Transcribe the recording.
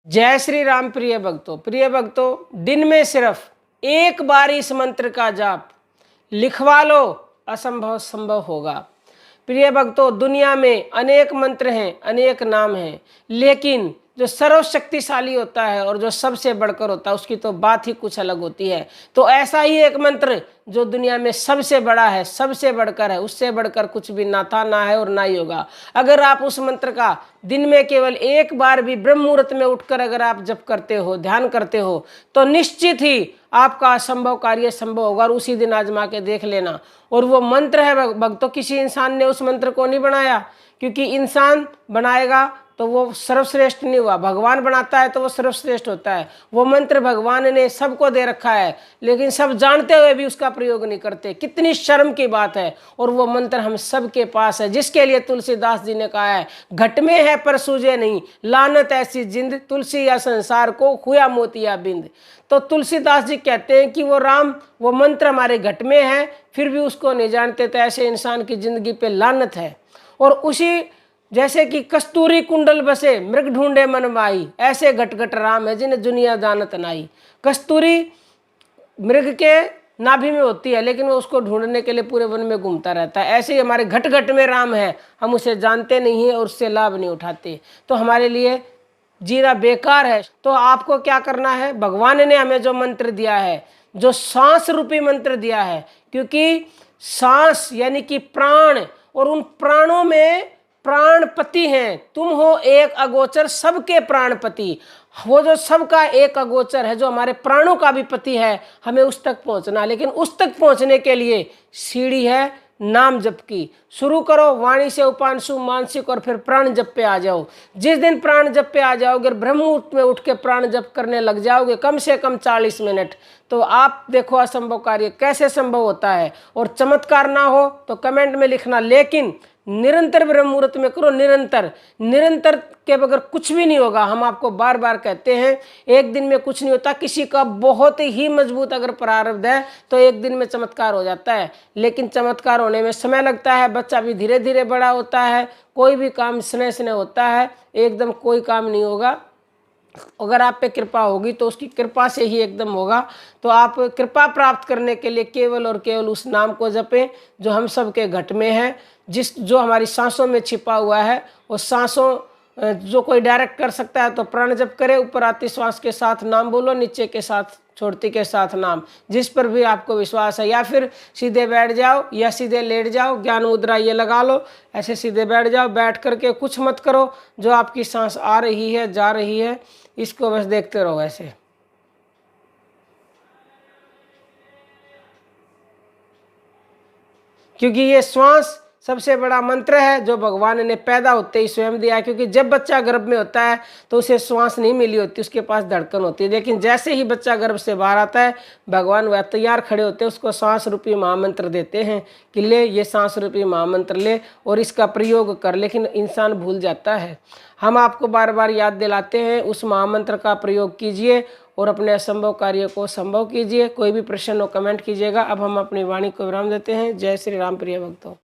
जय श्री राम। प्रिय भक्तों, दिन में सिर्फ एक बार इस मंत्र का जाप लिखवा लो, असंभव संभव होगा। प्रिय भक्तों, दुनिया में अनेक मंत्र हैं, अनेक नाम हैं, लेकिन जो सर्वशक्तिशाली होता है और जो सबसे बढ़कर होता है उसकी तो बात ही कुछ अलग होती है। तो ऐसा ही एक मंत्र जो दुनिया में सबसे बड़ा है, सबसे बढ़कर है, उससे बढ़कर कुछ भी ना था, ना है और ना ही होगा। अगर आप उस मंत्र का दिन में केवल एक बार भी ब्रह्म मुहूर्त में उठकर अगर आप जप करते हो, ध्यान करते हो, तो निश्चित ही आपका असंभव कार्य संभव होगा। और उसी दिन आजमा के देख लेना। और वो मंत्र है भक्तों, किसी इंसान ने उस मंत्र को नहीं बनाया, क्योंकि इंसान बनाएगा तो वो सर्वश्रेष्ठ नहीं हुआ, भगवान बनाता है तो वो सर्वश्रेष्ठ होता है। वो मंत्र भगवान ने सबको दे रखा है, लेकिन सब जानते हुए भी उसका प्रयोग नहीं करते। कितनी शर्म की बात है। और वो मंत्र हम सबके पास है, जिसके लिए तुलसीदास जी ने कहा है, घट में है पर सूझे नहीं, लानत ऐसी जिंद, तुलसी या संसार को खुया मोतिया बिंद। तो तुलसीदास जी कहते हैं कि वो राम, वो मंत्र हमारे घट में है, फिर भी उसको नहीं जानते, तो ऐसे इंसान की जिंदगी पे लानत है। और उसी जैसे कि कस्तूरी कुंडल बसे मृग ढूंढे मन माई, ऐसे घट घट राम है जिन्हें दुनिया जानत नाई। कस्तूरी मृग के नाभि में होती है, लेकिन वो उसको ढूंढने के लिए पूरे वन में घूमता रहता है। ऐसे ही हमारे घट घट में राम है, हम उसे जानते नहीं हैं और उससे लाभ नहीं उठाते, तो हमारे लिए जीना बेकार है। तो आपको क्या करना है, भगवान ने हमें जो मंत्र दिया है, जो सांस रूपी मंत्र दिया है, क्योंकि सांस यानी कि प्राण, और उन प्राणों में प्राणपति हैं। तुम हो एक अगोचर सबके प्राणपति। वो जो सबका एक अगोचर है, जो हमारे प्राणों का भी पति है, हमें उस तक पहुंचना। लेकिन उस तक पहुंचने के लिए सीढ़ी है नाम जप की। शुरू करो वाणी से उपांशु मानसिक, और फिर प्राण जप पे आ जाओ। जिस दिन प्राण जप पे आ जाओगे, ब्रह्म मुहूर्त में उठ के प्राण जप करने लग जाओगे, कम से कम 40 मिनट, तो आप देखो असंभव कार्य कैसे संभव होता है। और चमत्कार ना हो तो कमेंट में लिखना, लेकिन निरंतर ब्रह्म मुहूर्त में करो। निरंतर के बगैर कुछ भी नहीं होगा। हम आपको बार बार कहते हैं, एक दिन में कुछ नहीं होता। किसी का बहुत ही मजबूत अगर प्रारब्ध है तो एक दिन में चमत्कार हो जाता है, लेकिन चमत्कार होने में समय लगता है। बच्चा भी धीरे धीरे बड़ा होता है। कोई भी काम स्नेह स्नेह होता है, एकदम कोई काम नहीं होगा। अगर आप पे कृपा होगी तो उसकी कृपा से ही एकदम होगा। तो आप कृपा प्राप्त करने के लिए केवल और केवल उस नाम को जपें जो हम सब के घट में है, जो हमारी सांसों में छिपा हुआ है। और सांसों जो कोई डायरेक्ट कर सकता है तो प्राण जप करे, ऊपर आती श्वास के साथ नाम बोलो, नीचे के साथ छोड़ती के साथ नाम, जिस पर भी आपको विश्वास है। या फिर सीधे बैठ जाओ या सीधे लेट जाओ, ज्ञान मुद्रा ये लगा लो, ऐसे सीधे बैठ जाओ। बैठ करके कुछ मत करो, जो आपकी सांस आ रही है जा रही है इसको बस देखते रहो ऐसे। क्योंकि ये श्वास सबसे बड़ा मंत्र है जो भगवान ने पैदा होते ही स्वयं दिया है। क्योंकि जब बच्चा गर्भ में होता है तो उसे श्वास नहीं मिली होती, उसके पास धड़कन होती है, लेकिन जैसे ही बच्चा गर्भ से बाहर आता है, भगवान वह तैयार खड़े होते हैं, उसको सांस रूपी महामंत्र देते हैं कि ले ये सांस रूपी महामंत्र ले और इसका प्रयोग कर। लेकिन इंसान भूल जाता है। हम आपको बार बार याद दिलाते हैं, उस महामंत्र का प्रयोग कीजिए और अपने असंभव कार्य को संभव कीजिए। कोई भी प्रश्न हो कमेंट कीजिएगा। अब हम अपनी वाणी को विराम देते हैं। जय श्री राम। प्रिय भक्तों।